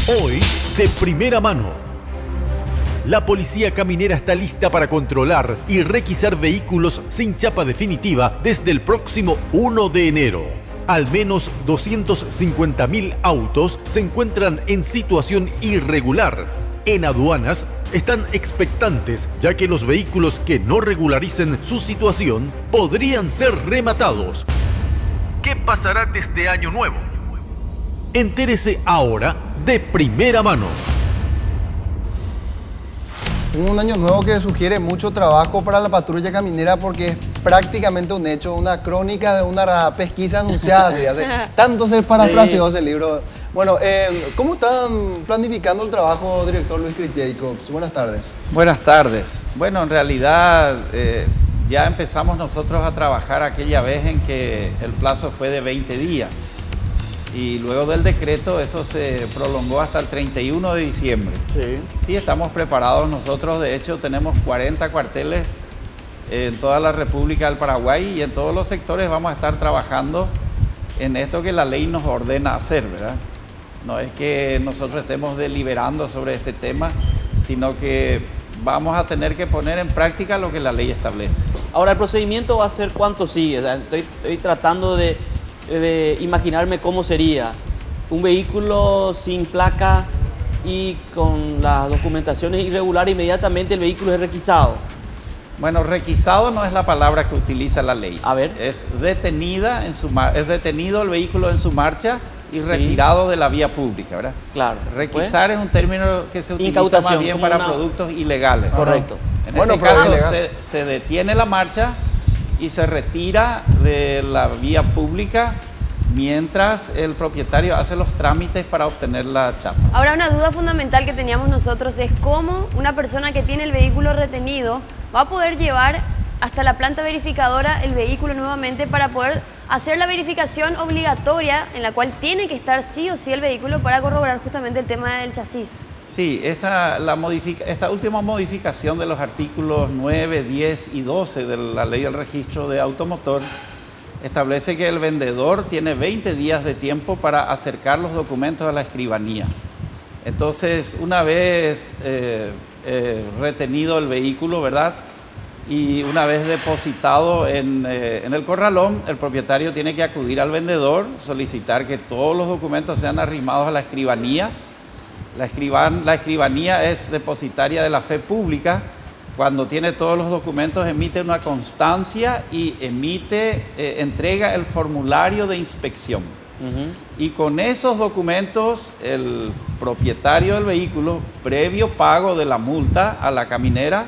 Hoy, de primera mano. La policía caminera está lista para controlar y requisar vehículos sin chapa definitiva desde el próximo 1 de enero. Al menos 250.000 autos se encuentran en situación irregular. En aduanas están expectantes, ya que los vehículos que no regularicen su situación podrían ser rematados. ¿Qué pasará desde Año Nuevo? Entérese ahora de primera mano. Un año nuevo que sugiere mucho trabajo para la patrulla caminera porque es prácticamente un hecho, una crónica de una pesquisa anunciada. ¿Sí? Hace tanto se parafraseó ese libro. Bueno, ¿cómo están planificando el trabajo, director Luis Critieico? Buenas tardes. Buenas tardes. Bueno, en realidad ya empezamos nosotros a trabajar aquella vez en que el plazo fue de 20 días. Y luego del decreto eso se prolongó hasta el 31 de diciembre. Sí, estamos preparados. Nosotros, de hecho, tenemos 40 cuarteles en toda la República del Paraguay y en todos los sectores vamos a estar trabajando en esto que la ley nos ordena hacer, ¿verdad? No es que nosotros estemos deliberando sobre este tema, sino que vamos a tener que poner en práctica lo que la ley establece. Ahora, ¿el procedimiento va a ser cuánto sigue? O sea, estoy tratando de imaginarme cómo sería un vehículo sin placa y con las documentaciones irregulares. Inmediatamente el vehículo es requisado. Bueno, requisado no es la palabra que utiliza la ley. A ver. Es detenida es detenido el vehículo en su marcha y retirado de la vía pública, ¿verdad? Claro. Requisar es un término que se utiliza más bien para productos ilegales. Correcto. En este caso se detiene la marcha y se retira de la vía pública mientras el propietario hace los trámites para obtener la chapa. Ahora, una duda fundamental que teníamos nosotros es cómo una persona que tiene el vehículo retenido va a poder llevar hasta la planta verificadora el vehículo nuevamente para poder hacer la verificación obligatoria en la cual tiene que estar sí o sí el vehículo para corroborar justamente el tema del chasis. Sí, esta última modificación de los artículos 9, 10 y 12 de la Ley del Registro de Automotor establece que el vendedor tiene 20 días de tiempo para acercar los documentos a la escribanía. Entonces, una vez retenido el vehículo, ¿verdad? Y una vez depositado en el corralón, el propietario tiene que acudir al vendedor, solicitar que todos los documentos sean arrimados a la escribanía. La escribanía es depositaria de la fe pública. Cuando tiene todos los documentos, emite una constancia y entrega el formulario de inspección. Y con esos documentos, el propietario del vehículo, previo pago de la multa a la caminera,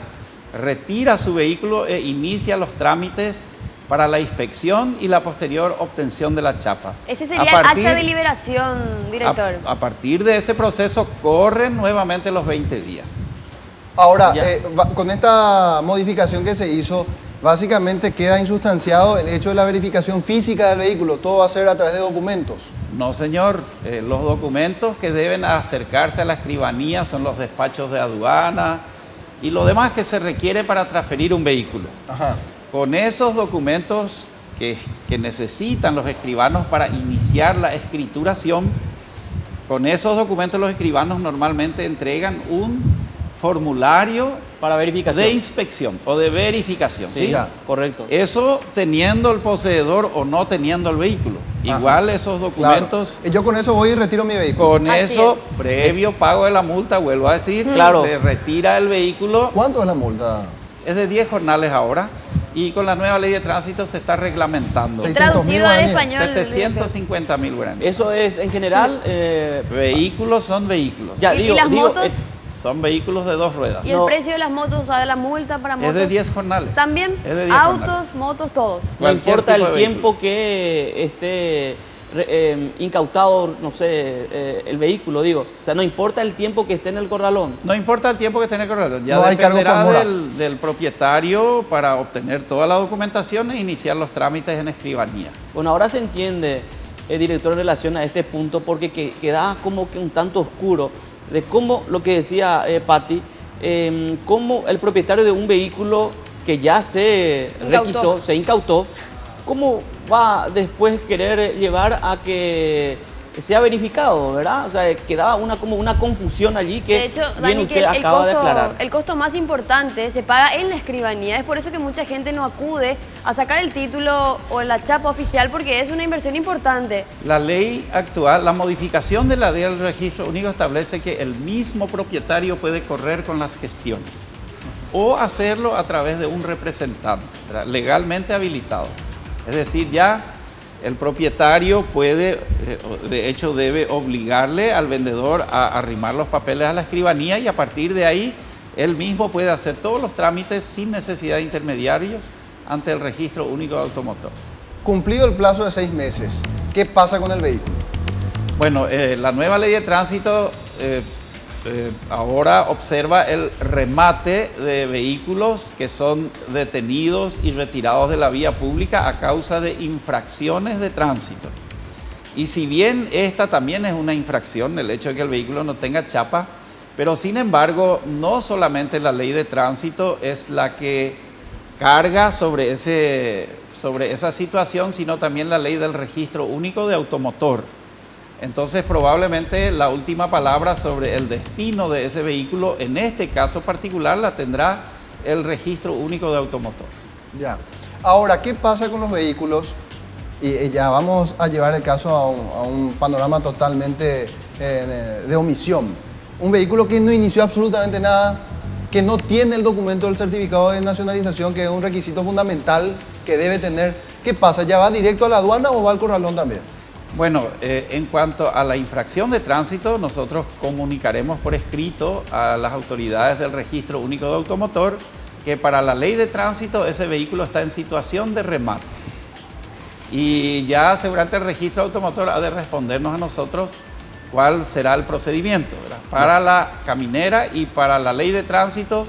retira su vehículo e inicia los trámites para la inspección y la posterior obtención de la chapa. Ese sería el acta de liberación, director. A partir de ese proceso corren nuevamente los 20 días. Ahora, con esta modificación que se hizo, básicamente queda insustanciado el hecho de la verificación física del vehículo. Todo va a ser a través de documentos. No, señor. Los documentos que deben acercarse a la escribanía son los despachos de aduana y lo demás que se requiere para transferir un vehículo. Ajá. Con esos documentos que necesitan los escribanos para iniciar la escrituración, con esos documentos los escribanos normalmente entregan un formulario para verificación de inspección o de verificación. Sí, ¿sí? Correcto. Eso teniendo el poseedor o no teniendo el vehículo. Ajá. Igual esos documentos. Claro. Yo con eso voy y retiro mi vehículo. Con eso, previo pago de la multa, vuelvo a decir, se retira el vehículo. ¿Cuánto es la multa? Es de 10 jornales ahora. Y con la nueva ley de tránsito se está reglamentando. Traducido al español. 750.000 guaraníes. Eso es en general. Vehículos son vehículos. Ya, ¿y las motos? Son vehículos de 2 ruedas. ¿Y el precio de las motos, o sea, de la multa para motos? Es de 10 jornales. ¿También? Es de 10 autos, jornales. motos, todos. No importa el tiempo que esté incautado, no sé, el vehículo, digo. O sea, no importa el tiempo que esté en el corralón. No importa el tiempo que esté en el corralón. Ya no dependerá del propietario para obtener toda la documentación e iniciar los trámites en escribanía. Bueno, ahora se entiende, director, en relación a este punto, porque queda como que un tanto oscuro de cómo, lo que decía Patti, cómo el propietario de un vehículo que ya se incautó, ¿cómo va después querer llevar a que sea verificado, ¿verdad? O sea, quedaba como una confusión allí que de hecho, bien Dani, usted que acaba de aclarar. el costo más importante se paga en la escribanía. Es por eso que mucha gente no acude a sacar el título o la chapa oficial, porque es una inversión importante. La ley actual, la modificación de la ley del registro único establece que el mismo propietario puede correr con las gestiones o hacerlo a través de un representante, ¿verdad?, legalmente habilitado. Es decir, ya el propietario puede, de hecho debe obligarle al vendedor a arrimar los papeles a la escribanía, y a partir de ahí él mismo puede hacer todos los trámites sin necesidad de intermediarios ante el registro único de automotor. Cumplido el plazo de 6 meses, ¿qué pasa con el vehículo? Bueno, la nueva ley de tránsito ahora observa el remate de vehículos que son detenidos y retirados de la vía pública a causa de infracciones de tránsito. Y si bien esta también es una infracción, el hecho de que el vehículo no tenga chapa, pero sin embargo no solamente la ley de tránsito es la que carga sobre esa situación, sino también la ley del registro único de automotor. Entonces probablemente la última palabra sobre el destino de ese vehículo, en este caso particular, la tendrá el registro único de automotor. Ya. Ahora, ¿qué pasa con los vehículos? Y ya vamos a llevar el caso a un panorama totalmente de omisión. Un vehículo que no inició absolutamente nada, que no tiene el documento del certificado de nacionalización, que es un requisito fundamental que debe tener. ¿Qué pasa? ¿Ya va directo a la aduana o va al corralón también? Bueno, en cuanto a la infracción de tránsito, nosotros comunicaremos por escrito a las autoridades del Registro Único de Automotor que para la ley de tránsito ese vehículo está en situación de remate. Y ya seguramente el Registro Automotor ha de respondernos a nosotros cuál será el procedimiento, ¿verdad? Para la caminera y para la ley de tránsito,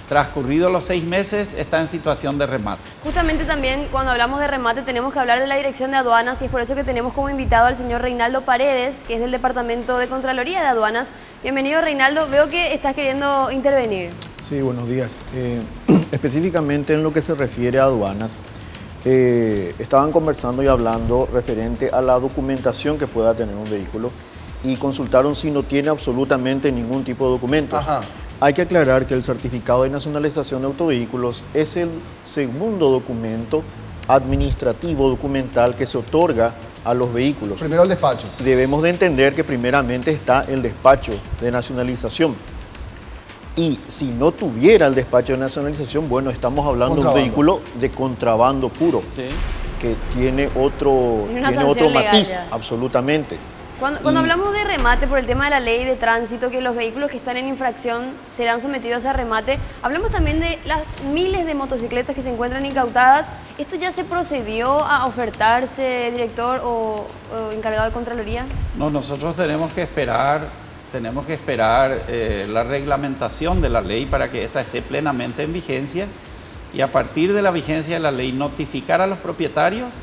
transcurridos los 6 meses, está en situación de remate. Justamente también cuando hablamos de remate tenemos que hablar de la Dirección de Aduanas, y es por eso que tenemos como invitado al señor Reinaldo Paredes, que es del Departamento de Contraloría de Aduanas. Bienvenido, Reinaldo, veo que estás queriendo intervenir. Sí, buenos días. Específicamente en lo que se refiere a aduanas, estaban conversando y hablando referente a la documentación que pueda tener un vehículo y consultaron si no tiene absolutamente ningún tipo de documento. Ajá. Hay que aclarar que el certificado de nacionalización de autovehículos es el segundo documento administrativo documental que se otorga a los vehículos. Primero el despacho. Debemos de entender que primeramente está el despacho de nacionalización. Y si no tuviera el despacho de nacionalización, bueno, estamos hablando de un vehículo de contrabando puro, Sí. que tiene otro matiz, ya. absolutamente. Cuando hablamos de remate por el tema de la ley de tránsito, que los vehículos que están en infracción serán sometidos a remate, hablamos también de las miles de motocicletas que se encuentran incautadas. ¿Esto ya se procedió a ofertarse, director o encargado de Contraloría? No, nosotros tenemos que esperar la reglamentación de la ley para que ésta esté plenamente en vigencia, y a partir de la vigencia de la ley notificar a los propietarios,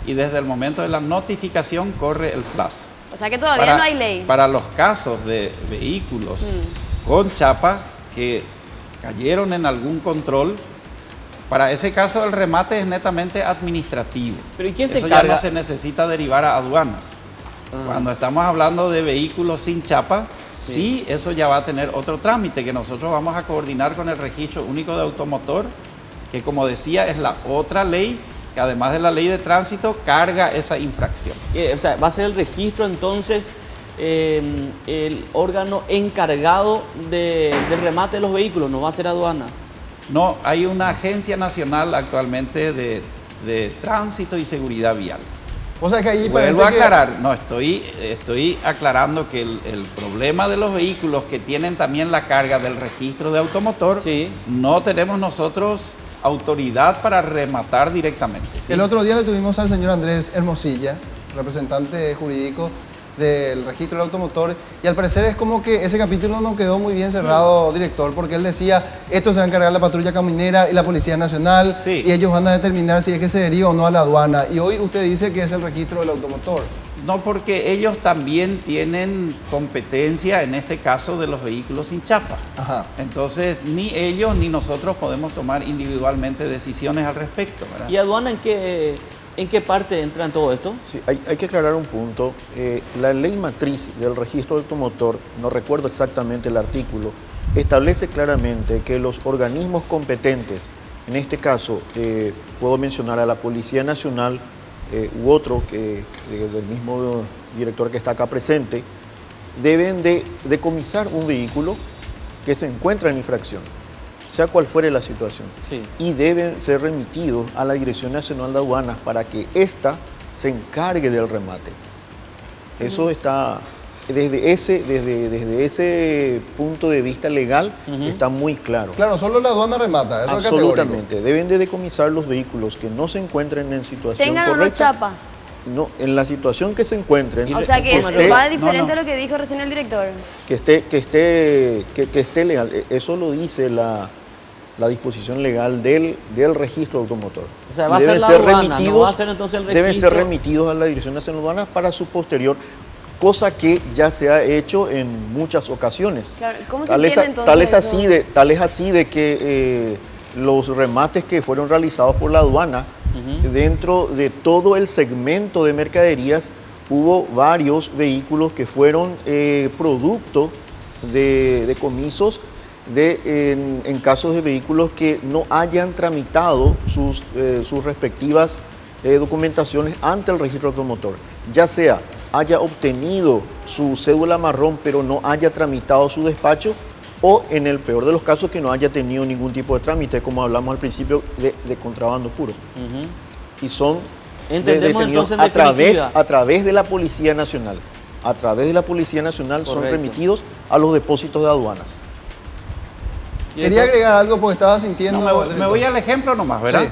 y desde el momento de la notificación corre el plazo. O sea que todavía no hay ley. Para los casos de vehículos con chapa que cayeron en algún control, para ese caso el remate es netamente administrativo. ¿Pero y quién se Eso encarga? ya no se necesita derivar a aduanas. Cuando estamos hablando de vehículos sin chapa, sí, eso ya va a tener otro trámite que nosotros vamos a coordinar con el Registro Único de Automotor, que como decía es la otra ley que además de la ley de tránsito carga esa infracción. O sea, va a ser el registro entonces el órgano encargado del remate de los vehículos, no va a ser aduanas. No, hay una agencia nacional actualmente de tránsito y seguridad vial. O sea que ahí Vuelvo parece a que... aclarar, no, estoy aclarando que el problema de los vehículos que tienen también la carga del registro de automotor, Sí. no tenemos nosotros autoridad para rematar directamente. ¿sí? El otro día le tuvimos al señor Andrés Hermosilla, representante jurídico del registro del automotor, y al parecer es como que ese capítulo no quedó muy bien cerrado, director, porque él decía, esto se va a encargar la patrulla caminera y la Policía Nacional, Sí. y ellos van a determinar si es que se deriva o no a la aduana, y hoy usted dice que es el registro del automotor. No, porque ellos también tienen competencia en este caso de los vehículos sin chapa. Ajá. Entonces, ni ellos ni nosotros podemos tomar individualmente decisiones al respecto, ¿verdad? ¿Y aduana en qué? ¿En qué parte entra en todo esto? Sí, hay que aclarar un punto. La ley matriz del registro automotor, no recuerdo exactamente el artículo, establece claramente que los organismos competentes, en este caso puedo mencionar a la Policía Nacional u otro del mismo director que está acá presente, deben de decomisar un vehículo que se encuentra en infracción, sea cual fuere la situación, Sí. y deben ser remitidos a la Dirección Nacional de Aduanas para que ésta se encargue del remate. Eso está, desde ese punto de vista legal, está muy claro. Claro, solo la aduana remata, eso es categórico. Absolutamente. Deben de decomisar los vehículos que no se encuentren en situación Tengan o no correcta. chapa. No, en la situación que se encuentren, O sea que que eso esté- va diferente no. a lo que dijo recién el director. que esté legal. Eso lo dice la disposición legal del registro automotor. O sea, Y va a ser deben la ser aduana, no remitidos- va a ser entonces el Deben registro. ser remitidos a la Dirección Nacional de Aduanas para su posterior, cosa que ya se ha hecho en muchas ocasiones. Claro, ¿cómo se Tal es, entiende entonces tal es así de que los remates que fueron realizados por la aduana, dentro de todo el segmento de mercaderías, hubo varios vehículos que fueron producto de decomisos en casos de vehículos que no hayan tramitado sus respectivas documentaciones ante el registro automotor, ya sea haya obtenido su cédula marrón pero no haya tramitado su despacho, o en el peor de los casos que no haya tenido ningún tipo de trámite, como hablamos al principio, de contrabando puro. Y son Entendemos detenidos entonces en definitiva. a través de la Policía Nacional. A través de la Policía Nacional son Correcto. remitidos a los depósitos de aduanas. Quería agregar algo porque estaba sintiendo... No, me voy al ejemplo nomás, ¿verdad? Sí.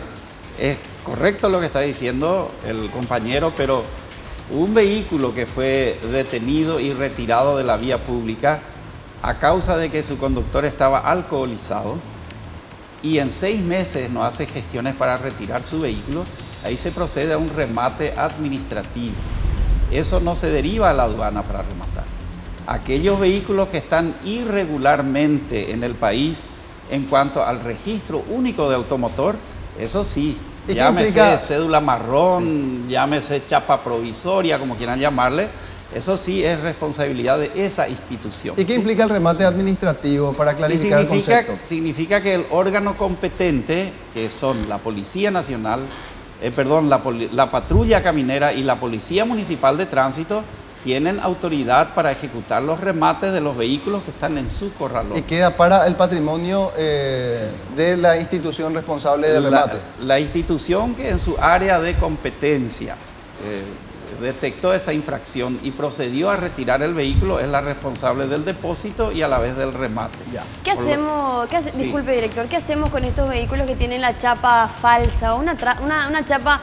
Es correcto lo que está diciendo el compañero, pero un vehículo que fue detenido y retirado de la vía pública a causa de que su conductor estaba alcoholizado y en 6 meses no hace gestiones para retirar su vehículo, ahí se procede a un remate administrativo. Eso no se deriva a la aduana para rematar. Aquellos vehículos que están irregularmente en el país en cuanto al registro único de automotor, eso sí, ¿Y qué llámese implica? cédula marrón, llámese chapa provisoria, como quieran llamarle, eso sí es responsabilidad de esa institución. ¿Y qué implica el remate administrativo para Y clarificar el concepto? significa que el órgano competente, que son la Policía Nacional, la Patrulla Caminera y la Policía Municipal de Tránsito, tienen autoridad para ejecutar los remates de los vehículos que están en su corralón. Y queda para el patrimonio de la institución responsable del remate. La institución que en su área de competencia detectó esa infracción y procedió a retirar el vehículo es la responsable del depósito y a la vez del remate. Ya. ¿Qué Por lo- hacemos, Sí. disculpe director, qué hacemos con estos vehículos que tienen la chapa falsa o una chapa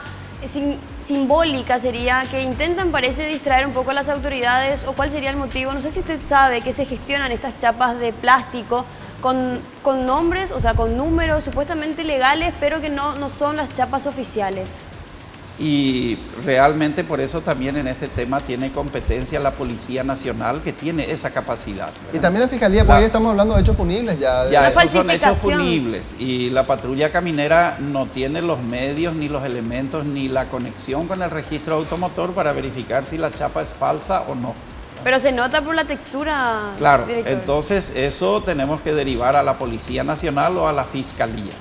simbólica sería, que intentan, parece, distraer un poco a las autoridades? ¿O cuál sería el motivo? No sé si usted sabe que se gestionan estas chapas de plástico con nombres, o sea, con números supuestamente legales, pero que no son las chapas oficiales. Y realmente por eso también en este tema tiene competencia la Policía Nacional, que tiene esa capacidad, ¿verdad? Y también la Fiscalía, porque ahí estamos hablando de hechos punibles ya. Ya, La esos son hechos falsificación. punibles y la patrulla caminera no tiene los medios, ni los elementos, ni la conexión con el registro automotor para verificar si la chapa es falsa o no. Pero se nota por la textura, Claro, director. entonces eso tenemos que derivar a la Policía Nacional o a la Fiscalía.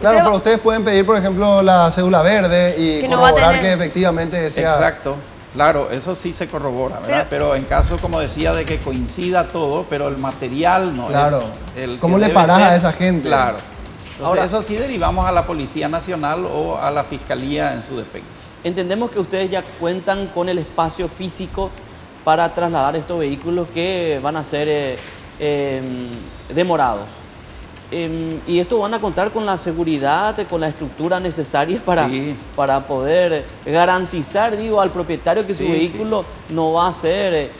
Claro, Pero- pero ustedes pueden pedir, por ejemplo, la cédula verde y Que no va a corroborar tener- que efectivamente sea... Exacto, claro, eso sí se corrobora, ¿verdad? Pero en caso, como decía, de que coincida todo, pero el material no Claro. es el que ¿Cómo le debe parás ser. a esa gente? Claro. Entonces, Ahora- eso sí derivamos a la Policía Nacional o a la Fiscalía en su defecto. Entendemos que ustedes ya cuentan con el espacio físico para trasladar estos vehículos que van a ser demorados. Y esto van a contar con la seguridad, con la estructura necesaria Sí. para poder garantizar, digo, al propietario que su Sí, vehículo no va a ser,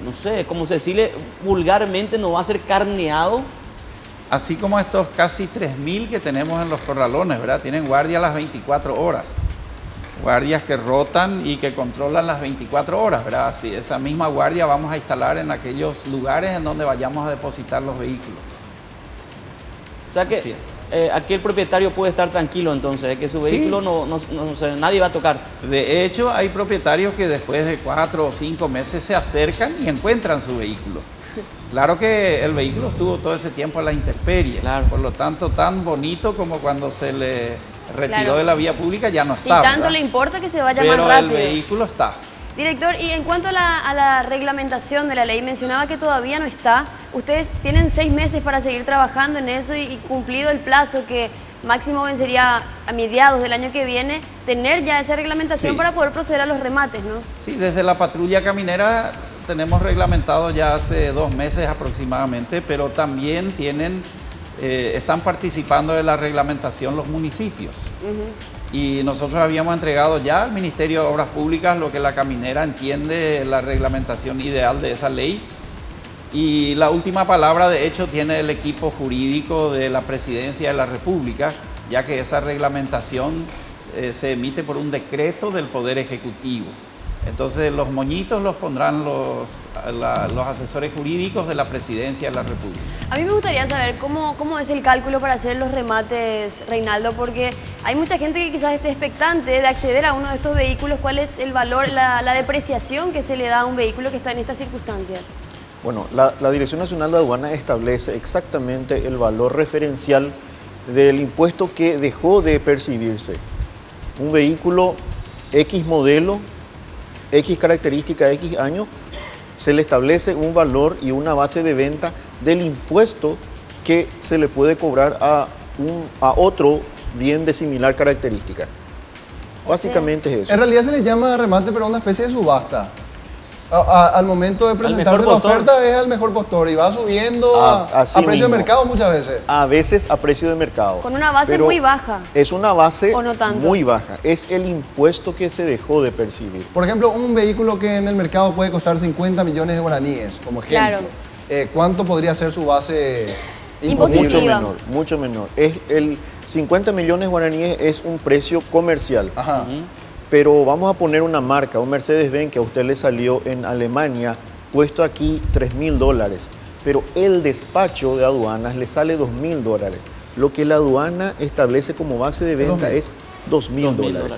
no sé, como se dice vulgarmente, no va a ser carneado. Así como estos casi 3.000 que tenemos en los corralones, ¿verdad? Tienen guardia las 24 horas. Guardias que rotan y que controlan las 24 horas, ¿verdad? Así, esa misma guardia vamos a instalar en aquellos lugares en donde vayamos a depositar los vehículos. O sea que Así es. aquel propietario puede estar tranquilo entonces, de que su vehículo nadie va a tocar. De hecho, hay propietarios que después de 4 o 5 meses se acercan y encuentran su vehículo. Claro que el vehículo estuvo todo ese tiempo a la intemperie, claro. Por lo tanto, tan bonito como cuando se le retiró Claro. de la vía pública ya no Si está. tanto ¿verdad? le importa que se vaya Pero más rápido. el vehículo está. Director, y en cuanto a la reglamentación de la ley, mencionaba que todavía no está. Ustedes tienen 6 meses para seguir trabajando en eso y cumplido el plazo que máximo vencería a mediados del año que viene, tener ya esa reglamentación Sí. para poder proceder a los remates, ¿no? Sí, desde la patrulla caminera tenemos reglamentado ya hace 2 meses aproximadamente, pero también están participando de la reglamentación los municipios. Y nosotros habíamos entregado ya al Ministerio de Obras Públicas lo que la caminera entiende la reglamentación ideal de esa ley. Y la última palabra, de hecho, tiene el equipo jurídico de la Presidencia de la República, ya que esa reglamentación se emite por un decreto del Poder Ejecutivo. Entonces, los moñitos los pondrán los asesores jurídicos de la Presidencia de la República. A mí me gustaría saber cómo es el cálculo para hacer los remates, Reinaldo, porque hay mucha gente que quizás esté expectante de acceder a uno de estos vehículos. ¿Cuál es el valor, la depreciación que se le da a un vehículo que está en estas circunstancias? Bueno, la Dirección Nacional de Aduanas establece exactamente el valor referencial del impuesto que dejó de percibirse. Un vehículo X modelo, X característica, X año, se le establece un valor y una base de venta del impuesto que se le puede cobrar a otro bien de similar característica. Básicamente es eso. En realidad se le llama remate, pero una especie de subasta. Al momento de presentarse la postor. oferta es al mejor postor y va subiendo Así a precio de mismo. mercado muchas veces. A veces a precio de mercado. Con una base Pero muy baja. Es una base ¿O no tanto? muy baja. Es el impuesto que se dejó de percibir. Por ejemplo, un vehículo que en el mercado puede costar 50 millones de guaraníes, como ejemplo. Claro. ¿Cuánto podría ser su base Impositiva. Mucho imponible? menor, mucho menor. El 50 millones guaraníes es un precio comercial. Ajá. Pero vamos a poner una marca, un Mercedes-Benz que a usted le salió en Alemania, puesto aquí $3.000. Pero el despacho de aduanas le sale $2.000. Lo que la aduana establece como base de venta es $2.000.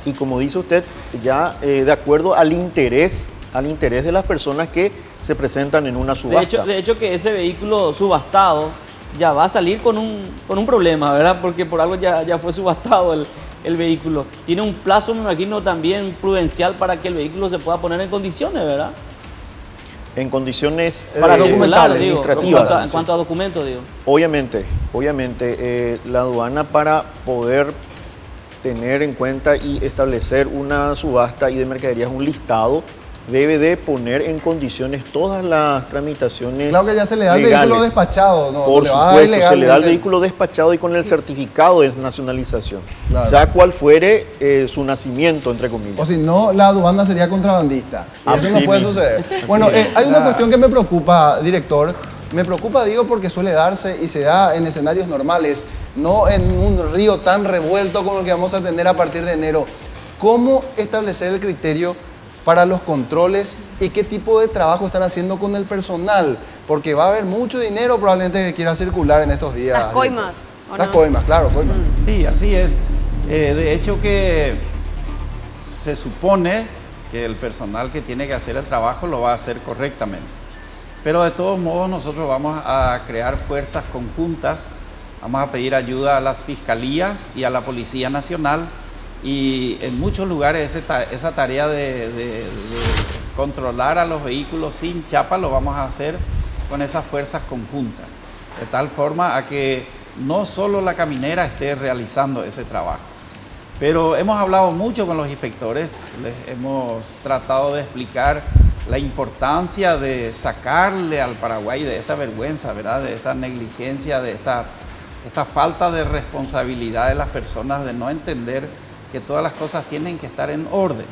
Y como dice usted, ya de acuerdo al interés de las personas que se presentan en una subasta. De hecho que ese vehículo subastado ya va a salir con un problema, ¿verdad? Porque por algo ya fue subastado el vehículo. Tiene un plazo, me imagino, también prudencial para que el vehículo se pueda poner en condiciones, ¿verdad? En condiciones Para documentales, circular, digo, administrativas. en cuanto a documentos, digo. Obviamente, la aduana para poder tener en cuenta y establecer una subasta y de mercaderías, un listado, debe de poner en condiciones todas las tramitaciones Claro que ya se le da el legales. vehículo despachado, ¿no? Por Le va supuesto, se le da el ilegalmente. vehículo despachado y con el certificado de nacionalización, Claro. sea cual fuere su nacimiento, entre comillas. O si no, la aduana sería contrabandista. Y eso Así no puede mismo. suceder. Así Bueno, mismo. hay una cuestión que me preocupa, director. Me preocupa, digo, porque suele darse y se da en escenarios normales, no en un río tan revuelto como el que vamos a tener a partir de enero. ¿Cómo establecer el criterio para los controles y qué tipo de trabajo están haciendo con el personal? Porque va a haber mucho dinero probablemente que quiera circular en estos días. Las coimas, ¿o Las no? coimas, claro, coimas. Sí, así es. De hecho que se supone que el personal que tiene que hacer el trabajo lo va a hacer correctamente. Pero de todos modos nosotros vamos a crear fuerzas conjuntas, vamos a pedir ayuda a las fiscalías y a la Policía Nacional y en muchos lugares esa tarea de controlar a los vehículos sin chapa lo vamos a hacer con esas fuerzas conjuntas, de tal forma a que no solo la caminera esté realizando ese trabajo. Pero hemos hablado mucho con los inspectores, les hemos tratado de explicar la importancia de sacarle al Paraguay de esta vergüenza, ¿verdad? De esta negligencia, de esta falta de responsabilidad de las personas, de no entender que todas las cosas tienen que estar en orden.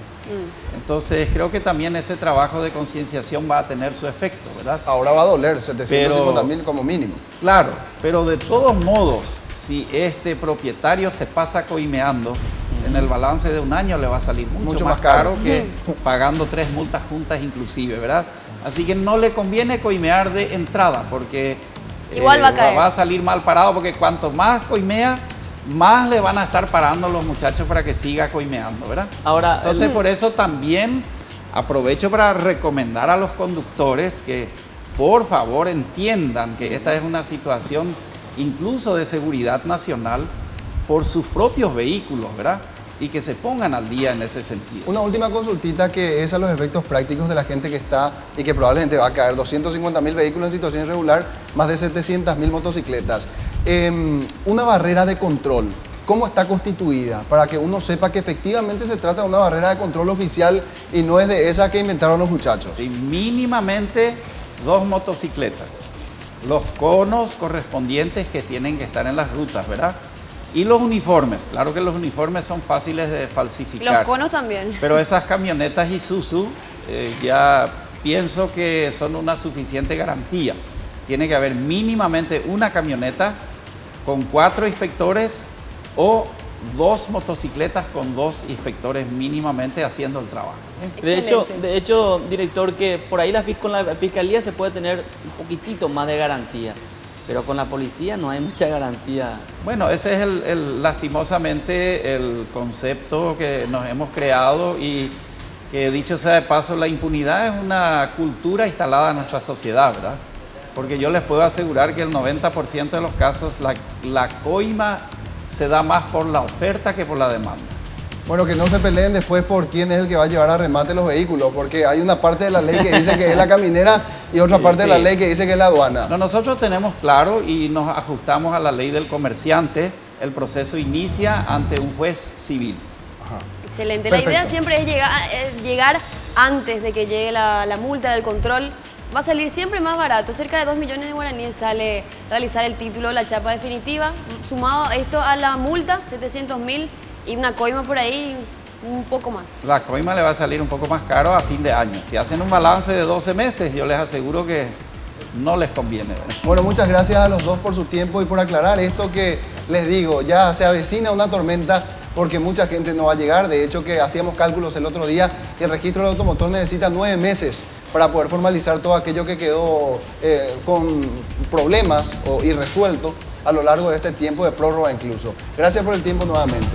Entonces creo que también ese trabajo de concienciación va a tener su efecto, ¿verdad? Ahora va a doler 750.000 como mínimo. Claro, pero de todos modos, si este propietario se pasa coimeando, en el balance de un año le va a salir mucho más caro que pagando 3 multas juntas inclusive, ¿verdad? Así que no le conviene coimear de entrada, porque Igual va a caer. Va a salir mal parado porque cuanto más coimea, más le van a estar parando los muchachos para que siga coimeando, ¿verdad? Ahora, Entonces, por eso también aprovecho para recomendar a los conductores que por favor entiendan que esta es una situación incluso de seguridad nacional por sus propios vehículos, ¿verdad? Y que se pongan al día en ese sentido. Una última consultita que es a los efectos prácticos de la gente que está y que probablemente va a caer 250.000 vehículos en situación irregular, más de 700.000 motocicletas. Una barrera de control, ¿cómo está constituida? Para que uno sepa que efectivamente se trata de una barrera de control oficial y no es de esa que inventaron los muchachos. Sí, mínimamente 2 motocicletas, los conos correspondientes que tienen que estar en las rutas, ¿verdad? Y los uniformes, claro que los uniformes son fáciles de falsificar. Los conos también. Pero esas camionetas Isuzu ya pienso que son una suficiente garantía. Tiene que haber mínimamente una camioneta con 4 inspectores o 2 motocicletas con 2 inspectores mínimamente haciendo el trabajo. de hecho, director, que por ahí con la fiscalía se puede tener un poquitito más de garantía, pero con la policía no hay mucha garantía. Bueno, ese es lastimosamente el concepto que nos hemos creado y que, dicho sea de paso, la impunidad es una cultura instalada en nuestra sociedad, ¿verdad? Porque yo les puedo asegurar que el 90% de los casos la coima se da más por la oferta que por la demanda. Bueno, que no se peleen después por quién es el que va a llevar a remate los vehículos, porque hay una parte de la ley que dice que es la caminera y otra parte de la ley que dice que es la aduana. No, nosotros tenemos claro y nos ajustamos a la ley del comerciante. El proceso inicia ante un juez civil. Ajá. Excelente. Perfecto. La idea siempre es llegar antes de que llegue la multa del control. Va a salir siempre más barato, cerca de 2 millones de guaraníes sale realizar el título, la chapa definitiva, sumado esto a la multa, 700.000 y una coima por ahí, un poco más. La coima le va a salir un poco más caro a fin de año. Si hacen un balance de 12 meses, yo les aseguro que no les conviene, ¿verdad? Bueno, muchas gracias a los dos por su tiempo y por aclarar esto que les digo, ya se avecina una tormenta porque mucha gente no va a llegar. De hecho, que hacíamos cálculos el otro día y el registro del automotor necesita 9 meses para poder formalizar todo aquello que quedó con problemas o irresuelto a lo largo de este tiempo de prórroga incluso. Gracias por el tiempo nuevamente.